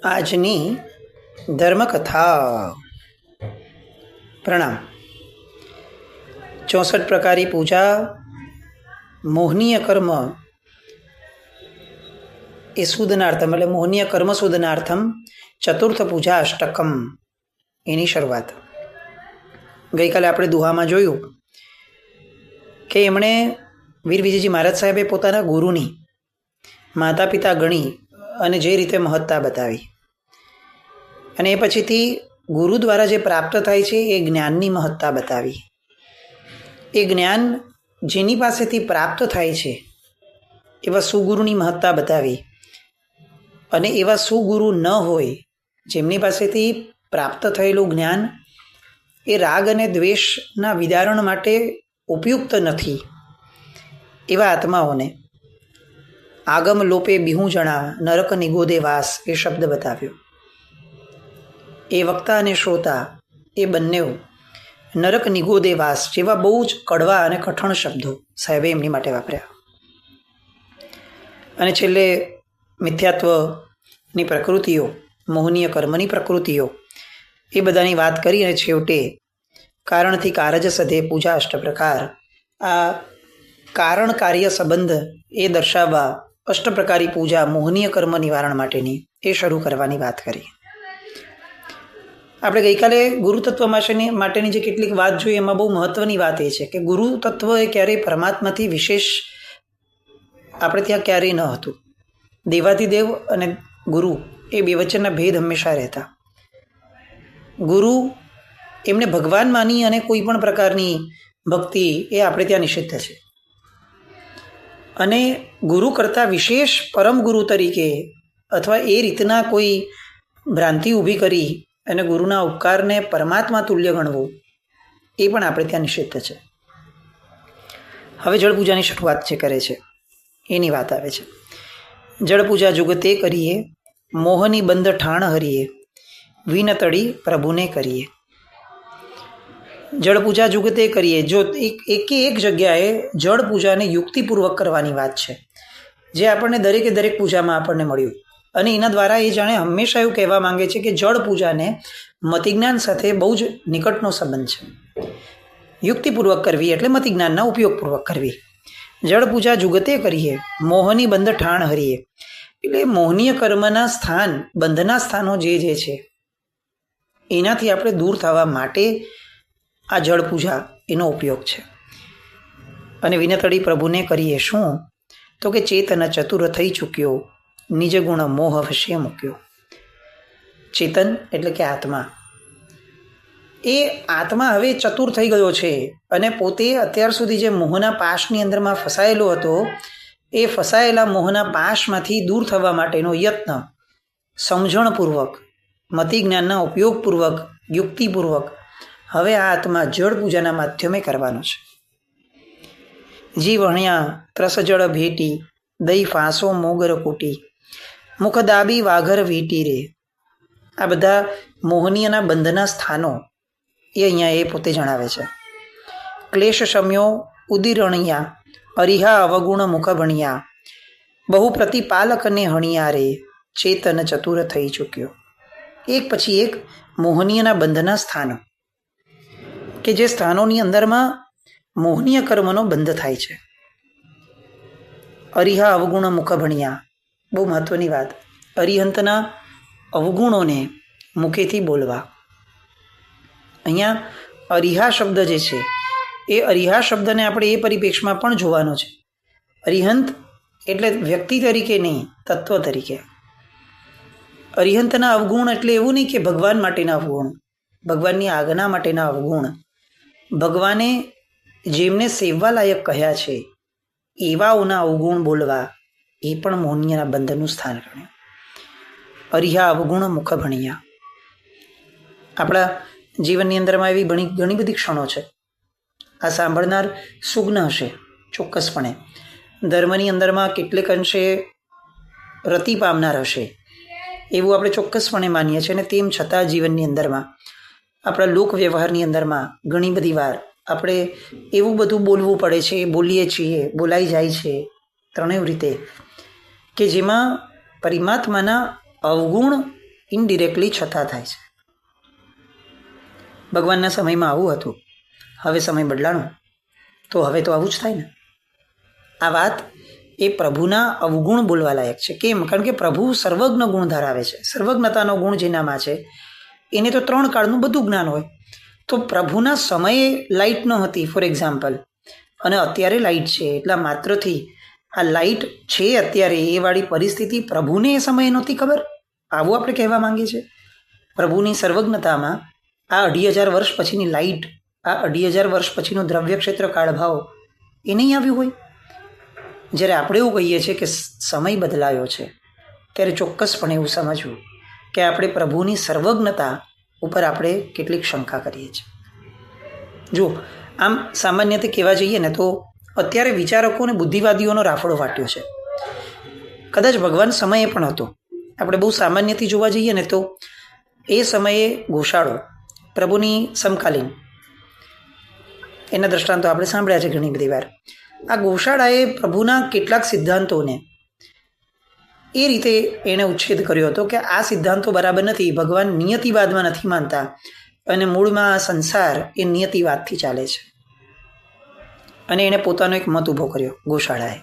આજની ધર્મકથા. પ્રણામ. 64 પ્રકારી પૂજા, મોહનીય કર્મ એ સુદનાર્થમ એટલે મોહનીય કર્મ સુદનાર્થમ ચતુર્થ પૂજા અષ્ટકમ, એની શરૂઆત. ગઈકાલે આપણે દુહામાં જોયું કે એમણે વીર વિજયજી મહારાજ સાહેબે પોતાના ગુરુની માતા પિતા ગણી અને જે રીતે મહત્તા બતાવી, અને એ પછીથી ગુરુ દ્વારા જે પ્રાપ્ત થાય છે એ જ્ઞાનની મહત્તા બતાવી. એ જ્ઞાન જેની પાસેથી પ્રાપ્ત થાય છે એવા સુગુરુની મહત્તા બતાવી, અને એવા સુગુરુ ન હોય જેમની પાસેથી પ્રાપ્ત થયેલું જ્ઞાન એ રાગ અને દ્વેષના વિદારણ માટે ઉપયુક્ત નથી એવા આત્માઓને આગમ લોપે બિહું જણા નરક નિગોદે વાસ એ શબ્દ બતાવ્યો. એ વક્તા અને શ્રોતા એ બંને નરક નિગોદે વાસ જેવા બહુ જ કડવા અને કઠણ શબ્દો સાહેબે એમની માટે વાપર્યા. અને છેલ્લે મિથ્યાત્વની પ્રકૃતિઓ, મોહનીય કર્મની પ્રકૃતિઓ, એ બધાની વાત કરી અને છેવટે કારણથી કારજ સધે પૂજા અષ્ટપ્રકાર, આ કારણ કાર્ય સંબંધ એ દર્શાવવા અષ્ટપ્રકારી પૂજા મોહનીય કર્મ નિવારણ માટેની એ શરૂ કરવાની વાત કરી. આપણે ગઈકાલે ગુરુ તત્વ માટેની જે કેટલીક વાત જોઈ એમાં બહુ મહત્વની વાત એ છે કે ગુરુ તત્વ એ ક્યારેય પરમાત્માથી વિશેષ આપણે ત્યાં ક્યારેય ન હતું. દેવાધિદેવ અને ગુરુ એ બે વચ્ચેના ભેદ હંમેશા રહેતા. ગુરુ એમને ભગવાન માની અને કોઈ પણ પ્રકારની ભક્તિ એ આપણે ત્યાં નિષિદ્ધ છે. અને ગુરુ કરતાં વિશેષ પરમ ગુરુ તરીકે અથવા એ રીતના કોઈ ભ્રાંતિ ઊભી કરી અને ગુરુના ઉપકારને પરમાત્મા તુલ્ય ગણવું એ પણ આપણે ત્યાં નિષિદ્ધ છે. હવે જળપૂજાની શરૂઆત જે કરે છે એની વાત આવે છે. જળપૂજા જુગતે કરીએ, મોહની બંધ ઠાણ હરીએ, વિનતડી પ્રભુને કરીએ. જળપૂજા જુગતે કરીએ. જો એકે એક જગ્યાએ જળ પૂજાને યુક્તિપૂર્વક કરવાની વાત છે, જે આપણને દરેકે દરેક પૂજામાં આપણને મળ્યું. અને એના દ્વારા એ જાણે હંમેશા એવું કહેવા માંગે છે કે જળ પૂજાને મતિજ્ઞાન સાથે બહુ જ નિકટનો સંબંધ છે. યુક્તિપૂર્વક કરવી એટલે મતિજ્ઞાનના ઉપયોગપૂર્વક કરવી. જળ પૂજા જુગતે કરીએ, મોહની બંધ ઠાણ હરીએ, એટલે મોહનીય કર્મના સ્થાન, બંધના સ્થાનો જે છે એનાથી આપણે દૂર થવા માટે આ જળ પૂજા એનો ઉપયોગ છે. અને વિનતડી પ્રભુને કરીએ શું? તો કે ચેતન ચતુર થઈ ચૂક્યો, નિજ ગુણ મોહ વશ્ય મૂક્યો. ચેતન એટલે કે આત્મા, એ આત્મા હવે ચતુર થઈ ગયો છે અને પોતે અત્યાર સુધી જે મોહના પાશની અંદરમાં ફસાયેલો હતો એ ફસાયેલા મોહના પાશમાંથી દૂર થવા માટેનો યત્ન સમજણપૂર્વક, મતિજ્ઞાનના ઉપયોગપૂર્વક, યુક્તિપૂર્વક હવે આ આત્મા જળ પૂજાના માધ્યમે કરવાનો છે. જીવ હણ્યા ત્રસ જળ ભેટી, દઈ ફાંસો મોગર કૂટી, મુખ દાબી વાઘર વીટી રે. આ બધા મોહનીયના બંધના સ્થાનો એ અહીંયા એ પોતે જણાવે છે. ક્લેશ શમ્યો ઉદિરણિયા, અરિહા અવગુણ મુખ ભણિયા, બહુ પ્રતિપાલકને હણિયા રે, ચેતન ચતુર થઈ ચૂક્યો. એક પછી એક મોહનીયના બંધના સ્થાનો કે જે સ્થાનોની અંદરમાં મોહનીય કર્મનો બંધ થાય છે. અરિહા અવગુણ મુખ ભણિયા, બહુ મહત્વની વાત. અરિહંતના અવગુણોને મુખેથી બોલવા. અહીંયા અરિહા શબ્દ જે છે એ અરિહા શબ્દને આપણે એ પરિપ્રેક્ષમાં પણ જોવાનો છે. અરિહંત એટલે વ્યક્તિ તરીકે નહીં, તત્વ તરીકે. અરિહંતના અવગુણ એટલે એવું નહીં કે ભગવાન માટેના અવગુણ, ભગવાનની આજ્ઞા માટેના અવગુણ. ભગવાને જેમને સેવવા લાયક કહ્યા છે એવાઓના અવગુણ બોલવા એ પણ મોહનીયના બંધનનું સ્થાન ગણ્યું. અરિહા અવગુણ મુખ ભણિયા. આપણા જીવનની અંદરમાં એવી ઘણી બધી ક્ષણો છે. આ સાંભળનાર સુજ્ઞ હશે ચોક્કસપણે. ધર્મની અંદરમાં કેટલેક અંશે રતિ પામનાર હશે એવું આપણે ચોક્કસપણે માનીએ છીએ. અને તેમ છતાં જીવનની અંદરમાં, આપણા લોક વ્યવહારની અંદરમાં ઘણી બધી વાર આપણે એવું બધું બોલવું પડે છે, બોલીએ છીએ, બોલાઈ જાય છે ત્રણેય રીતે, કે જેમાં પરમાત્માના અવગુણ ઇનડિરેક્ટલી છતાં થાય છે. ભગવાનના સમયમાં આવું હતું, હવે સમય બદલાણો તો હવે તો આવું જ થાય ને. આ વાત એ પ્રભુના અવગુણ બોલવા લાયક છે. કેમ? કારણ કે પ્રભુ સર્વજ્ઞ ગુણ ધરાવે છે. સર્વજ્ઞતાનો ગુણ જેનામાં છે એને તો 3 કાળનું બધું જ્ઞાન હોય. તો પ્રભુના સમયે લાઇટ ન હતી ફોર એક્ઝામ્પલ, અને અત્યારે લાઇટ છે, એટલા માત્રથી આ લાઇટ છે અત્યારે એ વાળી પરિસ્થિતિ પ્રભુને એ સમયે નહોતી ખબર. આવું આપણે કહેવા માંગીએ છીએ. પ્રભુની સર્વજ્ઞતામાં આ 2500 વર્ષ પછીની લાઇટ, આ 2500 વર્ષ પછીનો દ્રવ્ય ક્ષેત્ર કાળભાવ એ નહીં આવ્યું હોય. જ્યારે આપણે એવું કહીએ છીએ કે સમય બદલાયો છે, ત્યારે ચોક્કસપણે એવું સમજવું કે આપણે પ્રભુની સર્વજ્ઞતા ઉપર આપણે કેટલીક શંકા કરીએ છીએ. જો આમ સામાન્યથી કહેવા જઈએ ને તો અત્યારે વિચારકો અને બુદ્ધિવાદીઓનો રાફડો ફાટ્યો છે. કદાચ ભગવાન સમયે પણ હતો. આપણે બહુ સામાન્યથી જોવા જઈએ ને તો એ સમયે ગોશાળો પ્રભુની સમકાલીન, એના દ્રષ્ટાંતો આપણે સાંભળ્યા છે ઘણી બધી વાર. આ ગોશાળાએ પ્રભુના કેટલાક સિદ્ધાંતોને એ રીતે એણે ઉચ્છેદ કર્યો હતો કે આ સિદ્ધાંતો બરાબર નથી, ભગવાન નિયતિવાદમાં નથી માનતા અને મૂળમાં આ સંસાર એ નિયતિવાદથી ચાલે છે. અને એણે પોતાનો એક મત ઊભો કર્યો ગોશાળાએ.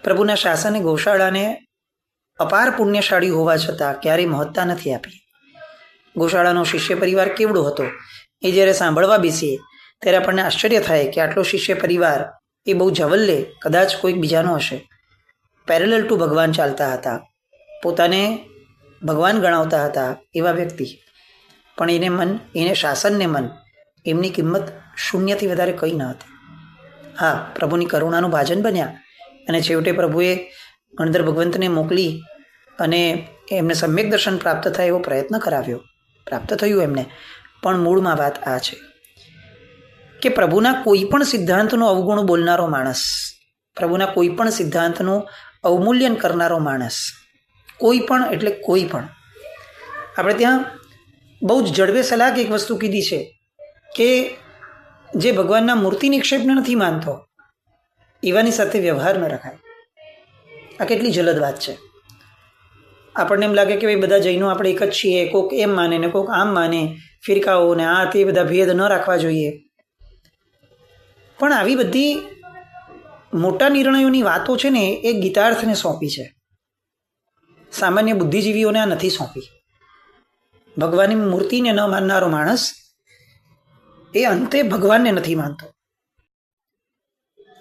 પ્રભુના શાસને ગોશાળાને અપાર પુણ્યશાળી હોવા છતાં ક્યારેય મહત્તા નથી આપી. ગોશાળાનો શિષ્ય પરિવાર કેવડો હતો એ જ્યારે સાંભળવા બેસીએ ત્યારે આપણને આશ્ચર્ય થાય કે આટલો શિષ્ય પરિવાર એ બહુ જવલ્લે કદાચ કોઈક બીજાનો હશે. પેરેલલ ટુ ભગવાન ચાલતા હતા, પોતાને ભગવાન ગણાવતા હતા એવા વ્યક્તિ, પણ એને શાસનને મન, એમની કિંમત શૂન્યથી વધારે કંઈ ન હતી. હા, પ્રભુની કરુણાનું ભાજન બન્યા અને છેવટે પ્રભુએ ગણધર ભગવંતને મોકલી અને એમને સમ્યક દર્શન પ્રાપ્ત થાય એવો પ્રયત્ન કરાવ્યો. પ્રાપ્ત થયું એમને. પણ મૂળમાં વાત આ છે કે પ્રભુના કોઈ પણ સિદ્ધાંતનું અવગુણ બોલનારો માણસ, પ્રભુના કોઈ પણ સિદ્ધાંતનું અવમૂલ્યન કરનારો માણસ, કોઈ પણ એટલે કોઈ પણ. આપણે ત્યાં બહુ જ જડબે સલાહ એક વસ્તુ કીધી છે કે જે ભગવાનના મૂર્તિ નિક્ષેપને નથી માનતો એવાની સાથે વ્યવહાર ન રખાય. આ કેટલી જલદ વાત છે. આપણને એમ લાગે કે ભાઈ બધા જૈનો આપણે એક જ છીએ, કોઈક એમ માને ને કોઈક આમ માને, ફિરકાઓ ને આ તે બધા ભેદ ન રાખવા જોઈએ. પણ આવી બધી મોટા નિર્ણયોની વાતો છે ને એ ગીતાર્થને સોંપી છે, સામાન્ય બુદ્ધિજીવીઓને આ નથી સોંપી. ભગવાનની મૂર્તિને ન માનનારો માણસ એ અંતે ભગવાનને નથી માનતો.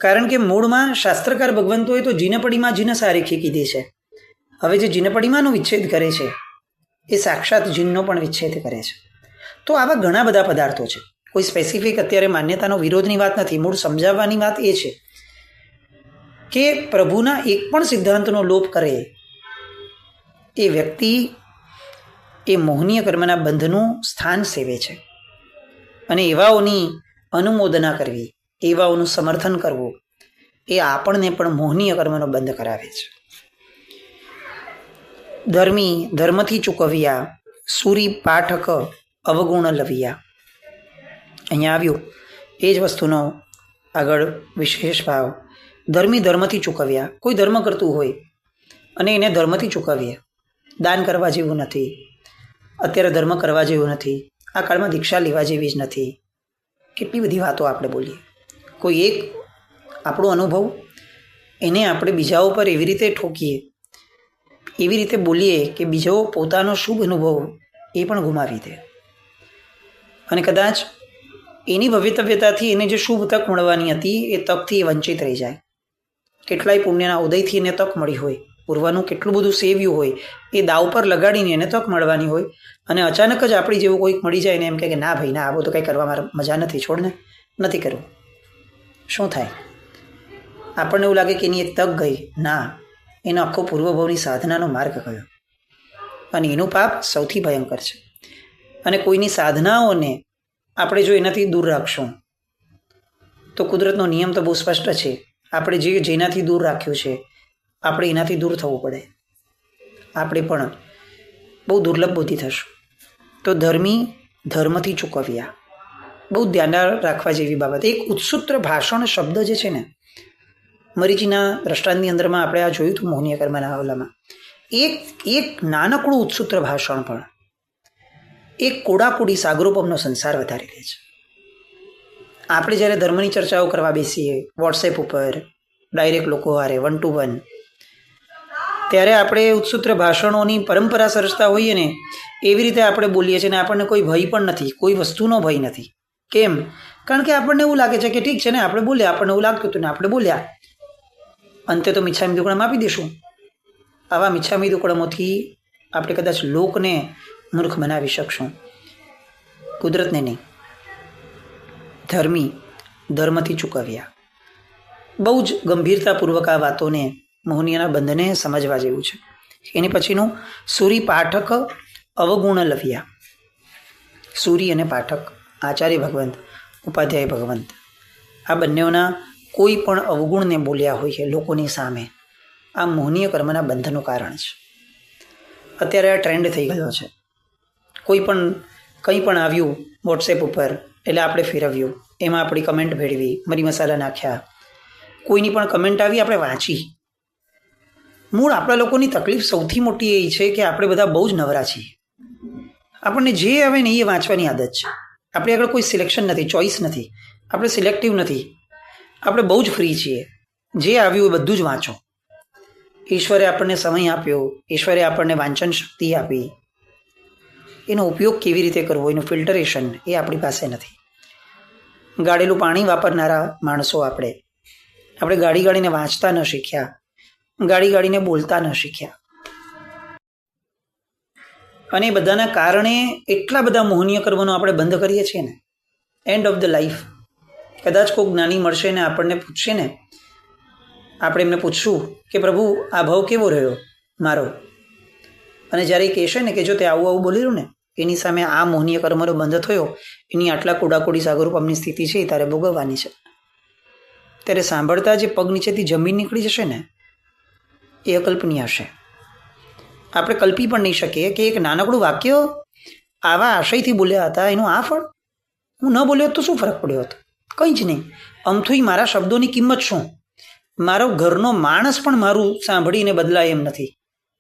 કારણ કે મૂળમાં શાસ્ત્રકાર ભગવંતોએ તો જીનપડીમાં જીનસા રેખી કીધી છે. હવે જે જીનપડીમાંનો વિચ્છેદ કરે છે એ સાક્ષાત જીનનો પણ વિચ્છેદ કરે છે. તો આવા ઘણા બધા પદાર્થો છે. કોઈ સ્પેસિફિક અત્યારે માન્યતાનો વિરોધની વાત નથી. મૂળ સમજાવવાની વાત એ છે કે પ્રભુના એક પણ સિદ્ધાંતનો લોપ કરે એ વ્યક્તિ એ મોહનીય કર્મના બંધનું સ્થાન સેવે છે. અને એવાઓની અનુમોદના કરવી, એવાઓનું સમર્થન કરવું એ આપણને પણ મોહનીય કર્મનો બંધ કરાવે છે. ધર્મી ધર્મથી ચૂકવ્યા, સૂરી પાઠક અવગુણ લવ્યા. અહીંયા આવ્યું એ જ વસ્તુનો આગળ વિશેષ ભાવ. ધર્મી ધર્મથી ચૂકવ્યા. કોઈ ધર્મ કરતું હોય અને એને ધર્મથી ચૂકવીએ. દાન કરવા જેવું નથી, અત્યારે ધર્મ કરવા જેવું નથી, આ કાળમાં દીક્ષા લેવા જેવી જ નથી. કેટલી બધી વાતો આપણે બોલીએ. કોઈ એક આપણો અનુભવ એને આપણે બીજા ઉપર એવી રીતે ઠોકીએ, એવી રીતે બોલીએ કે બીજો પોતાનો શુભ અનુભવ એ પણ ગુમાવી દે અને કદાચ એની ભવિતવ્યતાથી એને જે શુભ તક મળવાની હતી એ તકથી એ વંચિત રહી જાય. કેટલાય પુણ્યના ઉદયથી એને તક મળી હોય, પૂર્વનું કેટલું બધું સેવ્યું હોય એ દાવ પર લગાડીને એને તક મળવાની હોય અને અચાનક જ આપણી જેવું કોઈક મળી જાય ને એમ કે ના ભાઈ ના, આવું તો કંઈ કરવામાં મજા નથી, છોડને, નથી કરવું. શું થાય? આપણને એવું લાગે કે એની એક તક ગઈ. ના, એનો આખો પૂર્વભાવની સાધનાનો માર્ગ ગયો અને એનું પાપ સૌથી ભયંકર છે. અને કોઈની સાધનાઓને આપણે જો એનાથી દૂર રાખશું તો કુદરતનો નિયમ તો બહુ સ્પષ્ટ છે. આપણે જેનાથી દૂર રાખ્યું છે આપણે એનાથી દૂર થવું પડે. આપણે પણ બહુ દુર્લભ બુદ્ધિ થશું. તો ધર્મી ધર્મથી ચૂકવ્યા, બહુ ધ્યાન રાખવા જેવી બાબત. એક ઉત્સુત્ર ભાષણ શબ્દ જે છે ને, મરીચીના દ્રષ્ટાંતની અંદરમાં આપણે આ જોયું હતું મોહનીય કર્મના આવલામાં, એક નાનકડું ઉત્સૂત્ર ભાષણ પણ એક કોડાકોડી સાગરોપમનો સંસાર વધારી દે છે. આપણે જ્યારે ધર્મની ચર્ચાઓ કરવા બેસીએ વોટ્સએપ ઉપર ડાયરેક્ટ લોકો હારે 1 to 1, ત્યારે આપણે ઉત્સૂત્ર ભાષણોની પરંપરા સરસતા હોઈએ ને એવી રીતે આપણે બોલીએ છીએ ને આપણને કોઈ ભય પણ નથી, કોઈ વસ્તુનો ભય નથી. કેમ? કારણ કે આપણને એવું લાગે છે કે ઠીક છે ને, આપણે બોલ્યા, આપણને એવું લાગતું હતું ને આપણે બોલ્યા, અંતે તો મિચ્છામી દુક્કડમ આપી દઈશું. આવા મિચ્છામી દુક્કડમોથી આપણે કદાચ લોકને મૂર્ખ બનાવી શકશું, કુદરતને નહીં. ધર્મી ધર્મથી ચૂકવ્યા. બહુ જ ગંભીરતાપૂર્વક આ વાતોને, મોહનીયના બંધને સમજવા જેવું છે. એની પછીનું સૂરી પાઠક અવગુણ લવ્યા. સૂરી અને પાઠક, આચાર્ય ભગવંત, ઉપાધ્યાય ભગવંત, આ બંનેઓના કોઈ પણ અવગુણને બોલ્યા હોય છે લોકોની સામે, આ મોહનીય કર્મના બંધનું કારણ છે. અત્યારે આ ટ્રેન્ડ થઈ ગયો છે. કોઈ પણ કંઈ પણ આવ્યું વોટ્સએપ ઉપર એટલે આપણે ફેરવ્યું, એમાં આપણી કમેન્ટ ભેળવી, મરી મસાલા નાખ્યા. કોઈની પણ કમેન્ટ આવી આપણે વાંચી. મૂળ આપણા લોકોની તકલીફ સૌથી મોટી એ છે કે આપણે બધા બહુ જ નવરા છીએ. આપણને જે આવે ને એ વાંચવાની આદત છે. આપણે આગળ કોઈ સિલેક્શન નથી, ચોઇસ નથી, આપણે સિલેક્ટિવ નથી, આપણે બહુ જ ફ્રી છીએ. જે આવ્યું એ બધું જ વાંચો. ઈશ્વરે આપણને સમય આપ્યો, ઈશ્વરે આપણને વાંચન શક્તિ આપી, એનો ઉપયોગ કેવી રીતે કરવો, એનું ફિલ્ટરેશન એ આપણી પાસે નથી. ગાળેલું પાણી વાપરનારા માણસો આપણે ગાડી ગાડીને વાંચતા ન શીખ્યા, ગાડી ગાડીને બોલતા ન શીખ્યા. અને એ બધાના કારણે એટલા બધા મોહનીય કર્મોનો આપણે બંધ કરીએ છીએ ને. એન્ડ ઓફ ધ લાઈફ કદાચ કોઈ જ્ઞાની મળશે ને આપણને પૂછશે ને, આપણે એમને પૂછશું કે પ્રભુ આ ભાવ કેવો રહ્યો મારો, અને જ્યારે એ કહેશે ને કે જો તે આવું બોલેલું ને એની સામે આ મોહનીય કર્મનો બંધ થયો, એની આટલા કોડાકોડી સાગરોપમની સ્થિતિ છે તારે ભોગવવાની છે, ત્યારે સાંભળતા જે પગ નીચેથી જમીન નીકળી જશે ને એ અકલ્પનીય હશે. આપણે કલ્પી પણ નહીં શકીએ કે એક નાનકડું વાક્ય આવા આશયથી બોલ્યા હતા, એનું આ ફળ. હું ન બોલ્યો તો શું ફરક પડ્યો હતો? કંઈ જ નહીં. અમથું મારા શબ્દોની કિંમત શું? મારો ઘરનો માણસ પણ મારું સાંભળીને બદલાય એમ નથી.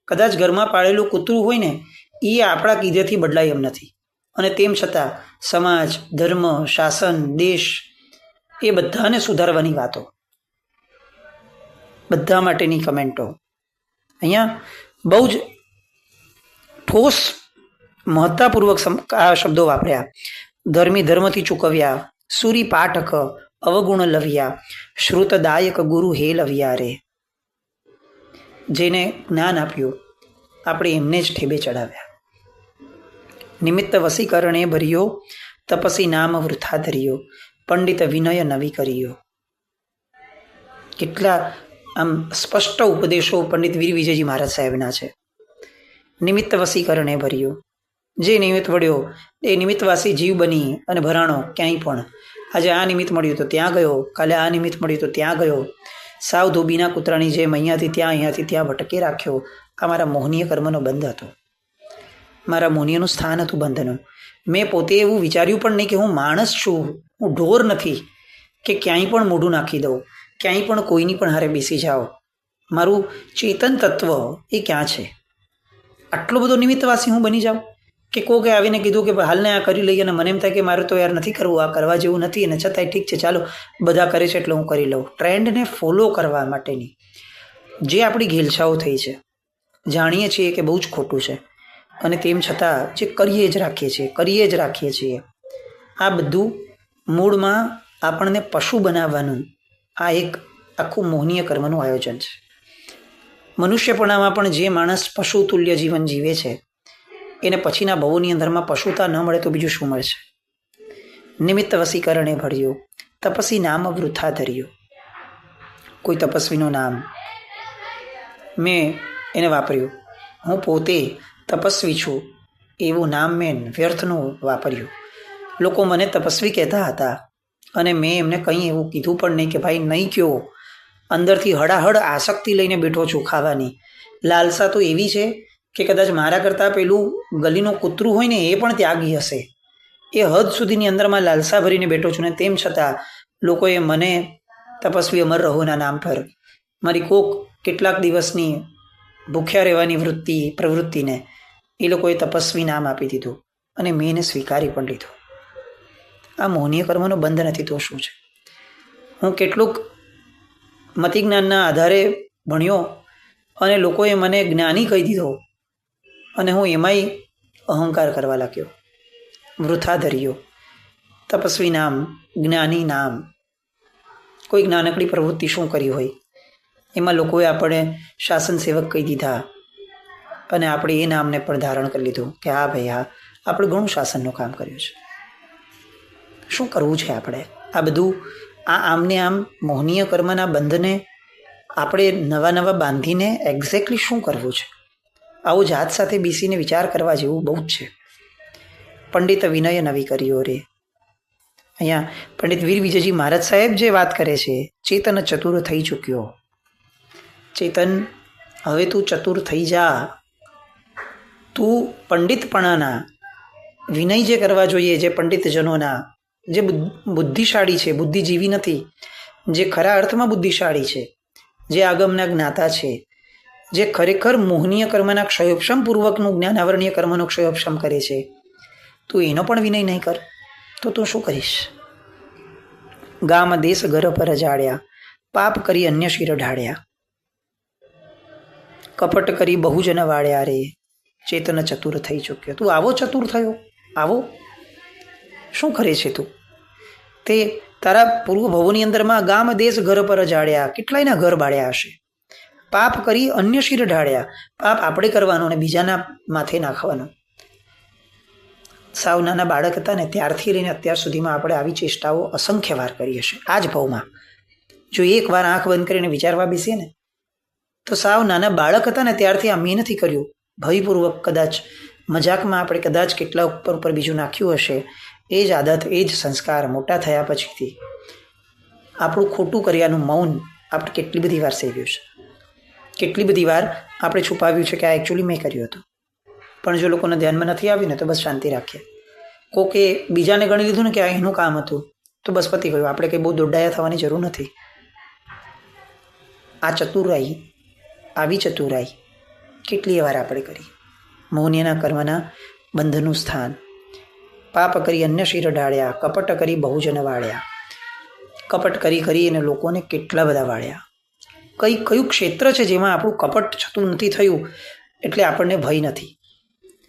કદાચ ઘરમાં પાળેલું કૂતરું હોય ને એ આપણા કીધેથી બદલાય એમ નથી. અને તેમ છતાં સમાજ, ધર્મ, શાસન, દેશ એ બધાને સુધારવાની વાતો, બધા માટેની કમેન્ટો. અહીંયા બહુ જ ઠોસ મહત્તાપૂર્વક આ શબ્દો વાપર્યા. ધર્મી ધર્મથી ચૂકવ્યા, સૂરી પાઠક અવગુણ લવ્યા, શ્રુતદાયક ગુરુ હે લવ્યા રે. જેને જ્ઞાન આપ્યું આપણે એમને જ ઠેબે ચડાવ્યા. નિમિત્ત વસીકરણે ભર્યો, તપસી નામ વૃથા ધર્યો, પંડિત વિનય નવી કર્યો. કેટલા આમ સ્પષ્ટ ઉપદેશો પંડિત વીર વિજયજી મહારાજ સાહેબના છે. નિમિત્ત વસીકરણે ભર્યો, જે નિમિત્ત મળ્યો એ નિમિત્તવાસી જીવ બની અને ભરાણો ક્યાંય પણ. આજે આ નિમિત્ત મળ્યું તો ત્યાં ગયો, કાલે આ નિમિત્ત મળ્યું તો ત્યાં ગયો. સાવ ધોબીના કૂતરાની જેમ અહીંયાથી ત્યાં ભટકે રાખ્યો. આ મારા મોહનીય કર્મનો બંધ હતો, મારા મોહનીયનું સ્થાન હતું બંધનું. મેં પોતે એવું વિચાર્યું પણ નહીં કે હું માણસ છું, હું ઢોર નથી કે ક્યાંય પણ મોઢું નાખી દઉં, ક્યાંય પણ કોઈની પણ હારે બેસી જાઓ. મારું ચેતન તત્વ એ ક્યાં છે? આટલો બધો નિમિત્તવાસી હું બની જાઉં કે કોકે આવીને કીધું કે હાલને આ કરી લઈએ, અને મને એમ થાય કે મારે તો યાર નથી કરવું, આ કરવા જેવું નથી, અને છતાંય ઠીક છે ચાલો બધા કરે છે એટલે હું કરી લઉં. ટ્રેન્ડને ફોલો કરવા માટેની જે આપણી ઘેલછાઓ થઈ છે, જાણીએ છીએ કે બહુ જ ખોટું છે, અને તેમ છતાં જે કરીએ જ રાખીએ છીએ. આ બધું મૂળમાં આપણને પશુ બનાવવાનું આ એક આખું મોહનીય કર્મનું આયોજન છે. મનુષ્યપણામાં પણ જે માણસ પશુ તુલ્ય જીવન જીવે છે એને પછીના ભવોની અંદરમાં પશુતા ન મળે તો બીજું શું મળશે? નિમિત્ત વસીકરણે ભળ્યો, તપસી નામ વૃથા ધર્યો. કોઈ તપસ્વીનું નામ મેં એને વાપર્યું, હું પોતે તપસ્વી છું એવું નામ મેં વ્યર્થનું વાપર્યું. લોકો મને તપસ્વી કહેતા હતા અને મેં એમને કંઈ એવું કીધું પણ નહીં કે ભાઈ નહીં કયો. અંદરથી હડાહડ આસક્તિ લઈને બેઠો છું ખાવાની. લાલસા તો એવી છે કે કદાચ મારા કરતાં પેલું ગલીનું કૂતરું હોય ને એ પણ ત્યાગી હશે. એ હદ સુધીની અંદરમાં લાલસા ભરીને બેઠો છું, ને તેમ છતાં લોકોએ મને તપસ્વી અમર રહોના નામ પર મારી કેટલાક દિવસની ભૂખ્યા રહેવાની પ્રવૃત્તિને એ લોકોએ તપસ્વી નામ આપી દીધું અને મેં એને સ્વીકારી પણ લીધું. આ મોહનીય કર્મનો બંધ નથી તો શું છે? હું કેટલુંક મતિજ્ઞાનના આધારે ભણ્યો અને લોકોએ મને જ્ઞાની કહી દીધો અને હું એમાંય અહંકાર કરવા લાગ્યો, વૃથા ધર્યો. તપસ્વી નામ, જ્ઞાની નામ, કોઈ નાનકડી પ્રવૃત્તિ શું કરી હોય એમાં લોકોએ આપણે શાસન સેવક કહી દીધા અને આપણે એ નામને પણ ધારણ કરી લીધું કે હા ભાઈ હા, આપણે ઘણું શાસનનું કામ કર્યું છે. શું કરવું છે આપણે? આ બધું આમને આમ મોહનીય કર્મના બંધને આપણે નવા બાંધીને એક્ઝેક્ટલી શું કરવું છે? આવું જાત સાથે બેસીને વિચાર કરવા જેવું બહુ જ છે. પંડિત વિનય નવી કર્યો રે. અહીંયા પંડિત વીર વિજયજી મહારાજ સાહેબ જે વાત કરે છે, ચેતન ચતુર થઈ ચૂક્યો. ચેતન, હવે તું ચતુર થઈ જા. તું પંડિતપણાના વિનય જે કરવા જોઈએ, જે પંડિતજનોના, જે બુદ્ધિશાળી છે, બુદ્ધિજીવી નથી, જે ખરા અર્થમાં બુદ્ધિશાળી છે, જે આગમના જ્ઞાતા છે, જે ખરેખર મોહનીય કર્મના ક્ષયોપશમ પૂર્વકનું જ્ઞાનાવરણીય કર્મનો ક્ષયોપશમ કરે છે, તું એનો પણ વિનય નહીં કર તો તું શું કરીશ? ગામ દેશ ઘર પર જાળ્યા, પાપ કરી અન્ય શિર ઢાળ્યા, કપટ કરી બહુજન વાળ્યા રે, ચેતન ચતુર થઈ ચૂક્યો. તું આવો ચતુર થયો? આવો શું કરે છે તું? તે તારા પૂર્વ ભવોની અંદરમાં ગામ દેશ ઘર પર જાળ્યા, કેટલાયના ઘર બાળ્યા હશે. પાપ કરી અન્ય શિર ઢાળ્યા, પાપ આપણે કરવાનો અને બીજાના માથે નાખવાનો. સાવ નાના બાળક હતા ને ત્યારથી લઈને અત્યાર સુધીમાં આપણે આવી ચેષ્ટાઓ અસંખ્ય વાર કરી હશે. આ જ ભાવમાં જો એકવાર આંખ બંધ કરીને વિચારવા બેસીએ ને તો સાવ નાના બાળક હતા ને ત્યારથી આ મેં નથી કર્યું, ભયપૂર્વક કદાચ મજાકમાં આપણે કદાચ કેટલા ઉપર બીજું નાખ્યું હશે. એ જ આદત, એ જ સંસ્કાર મોટા થયા પછીથી આપણું ખોટું કર્યાનું મૌન આપણે કેટલી બધી વાર સેવ્યું છે, કેટલી બધી વાર આપણે છુપાવ્યું છે કે આ એકચ્યુઅલી મેં કર્યું હતું. પણ જો લોકોને ધ્યાનમાં નથી આવ્યું ને તો બસ શાંતિ રાખીએ. કોકે બીજાને ગણી લીધું ને કે આ એનું કામ હતું તો બસ પતી ગયું. આપણે કંઈ બહુ દોડાયા થવાની જરૂર નથી. આ ચતુરાઈ, આવી ચતુરાઈ કેટલી વાર આપણે કરી. મોહનીયના કર્મના બંધનું સ્થાન. પાપ કરી અન્ય શિર ઢાળ્યા, કપટ કરી બહુજન વાળ્યા. કપટ કરી અને લોકોને કેટલા બધા વાળ્યા. કયું ક્ષેત્ર છે જેમાં આપણું કપટ છતું નથી થયું એટલે આપણને ભય નથી.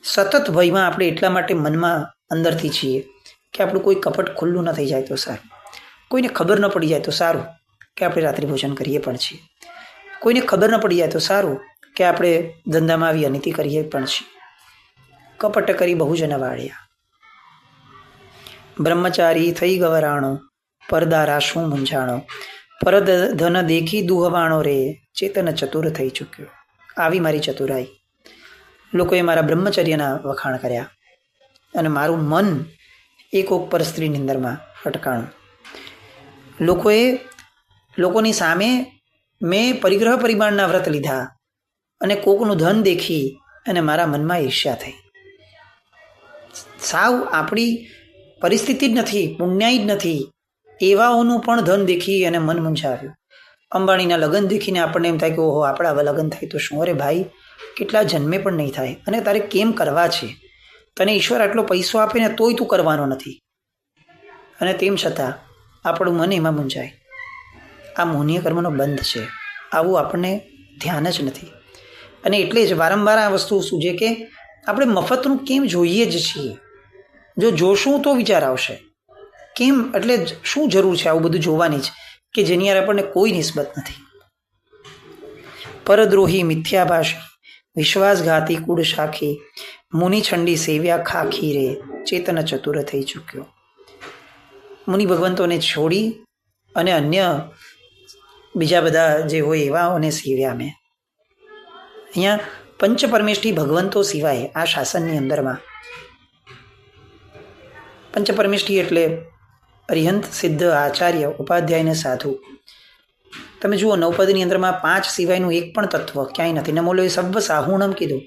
સતત ભયમાં આપણે એટલા માટે મનમાં અંદરથી છીએ કે આપણું કોઈ કપટ ખુલ્લું ન થઈ જાય તો સારું, કોઈને ખબર ન પડી જાય તો સારું કે આપણે રાત્રિ ભોજન કરીએ પણ છીએ, કોઈને ખબર ન પડી જાય તો સારું કે આપણે ધંધામાં આવી અનીતિ કરીએ પણ છીએ. કપટ કરી બહુજન વાળ્યા. બ્રહ્મચારી થઈ ગવરાણો, પરદારા શું મૂંઝાણો, પરદ ધન દેખી દુહવાણો રે, ચેતન ચતુર થઈ ચૂક્યો. આવી મારી ચતુરાઈ. લોકોએ મારા બ્રહ્મચર્યના વખાણ કર્યા અને મારું મન એક પર સ્ત્રીની અંદરમાં અટકાણું. લોકોની સામે મેં પરિગ્રહ પરિમાણના વ્રત લીધા અને કોકનું ધન દેખી અને મારા મનમાં ઈર્ષ્યા થઈ. સાવ આપણી પરિસ્થિતિ જ નથી, પુણ્યાય જ નથી એવાઓનું પણ ધન દેખી અને મન મૂંઝાવ્યું. અંબાણીના લગ્ન દેખીને આપણને એમ થાય કે ઓહો આપણા આવા લગ્ન થાય તો શું? અરે ભાઈ, કેટલા જન્મે પણ નહીં થાય અને તારે કેમ કરવા છે? તને ઈશ્વર આટલો પૈસો આપે ને તોય તું કરવાનો નથી અને તેમ છતાં આપણું મન એમાં મૂંઝાય. આ મોહનીય કર્મનો બંધ છે. આવું આપણને ધ્યાન જ નથી. અને એટલે જ વારંવાર આ વસ્તુ સૂજે કે આપણે મફતનું કેમ જોઈએ જ છીએ? જો જોશું તો વિચાર આવશે કેમ, એટલે શું જરૂર છે આવું બધું જોવાની જ કે જેની યાર આપણને કોઈ નિસ્બત નથી. પરદ્રોહી મિથ્યાભાષી, વિશ્વાસઘાતી કુળ શાખી, મુનિ છંડી સેવ્યા ખાખી રે, ચેતન ચતુર થઈ ચૂક્યો. મુનિ ભગવંતોને છોડી અને અન્ય બીજા બધા જે હોય એવાઓને સેવ્યા મેં. અહીંયા પંચપરમેષ્ઠી ભગવંતો સિવાય આ શાસનની અંદરમાં પંચપરમેષ્ઠી એટલે અરિહંત, સિદ્ધ, આચાર્ય, ઉપાધ્યાય ને સાધુ. તમે જુઓ નવપદની અંદરમાં 5 સિવાયનું એક પણ તત્વ ક્યાંય નથી. નમોલોએ સર્વ સાહુણમ કીધું,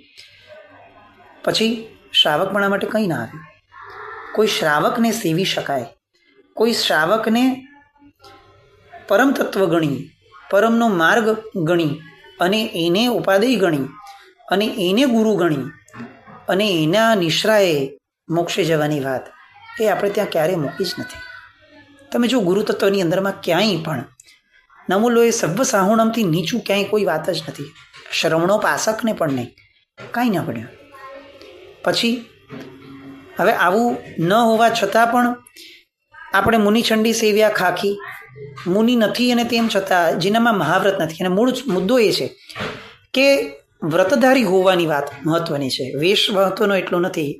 પછી શ્રાવકપણા માટે કંઈ ના આવ્યું. કોઈ શ્રાવકને સેવી શકાય, કોઈ શ્રાવકને પરમ તત્વ ગણી, પરમનો માર્ગ ગણી અને એને ઉપાદેય ગણી અને એને ગુરુ ગણી અને એના નિશ્રાએ મોક્ષે જવાની વાત એ આપણે ત્યાં ક્યારેય મૂકી જ નથી. તમે જો ગુરુ તત્વની અંદરમાં ક્યાંય પણ નમૂલો એ સર્વ સાહુણમથી નીચું ક્યાંય કોઈ વાત જ નથી. શ્રવણોપાસકને પણ નહીં, કાંઈ ન ભણ્યું. પછી હવે આવું ન હોવા છતાં પણ આપણે મુનિચંડી સેવ્યા ખાખી, મુનિ નથી અને તેમ છતાં જેનામાં મહાવ્રત નથી. અને મૂળ મુદ્દો એ છે કે વ્રતધારી હોવાની વાત મહત્વની છે. વેશ મહત્વનો એટલો નથી,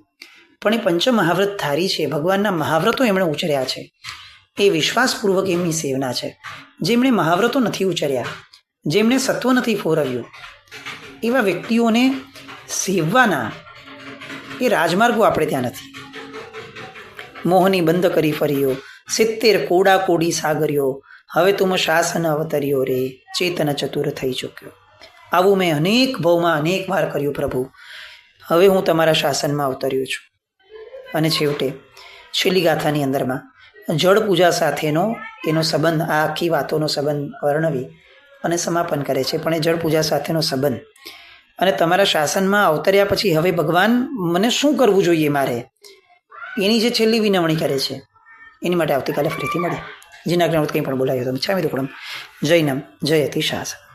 પણ એ પંચ મહાવ્રત ધારી છે. ભગવાનના મહાવ્રતો એમણે ઉચ્ચર્યા છે. એ વિશ્વાસપૂર્વક એમની સેવના છે. જેમણે મહાવ્રતો નથી ઉચ્ચર્યા, જેમણે સત્વ નથી ફોરવ્યું, એવા વ્યક્તિઓને સેવવાના એ રાજમાર્ગો આપણે ત્યાં નથી. મોહની બંધ કરી ફર્યો, 70 કોડા કોડી સાગર્યો, હવે તુમ શાસન અવતર્યો રે, ચેતન ચતુર થઈ ચૂક્યો. આવું મેં અનેક ભવમાં અનેક વાર કર્યું પ્રભુ, હવે હું તમારા શાસનમાં અવતર્યો છું. અને છેવટે છેલ્લી ગાથાની અંદરમાં જળ પૂજા સાથેનો એનો સંબંધ, આ આખી વાતોનો સંબંધ વર્ણવી અને સમાપન કરે છે. પણ એ જળ પૂજા સાથેનો સંબંધ અને તમારા શાસનમાં અવતર્યા પછી હવે ભગવાન મને શું કરવું જોઈએ મારે, એની જે છેલ્લી વિનવણી કરે છે, એની માટે આવતીકાલે ફરીથી મળે. જીના કંઈ પણ બોલાયો તમે છામી દુકડમ. જય નમ જય અતિ શાસન.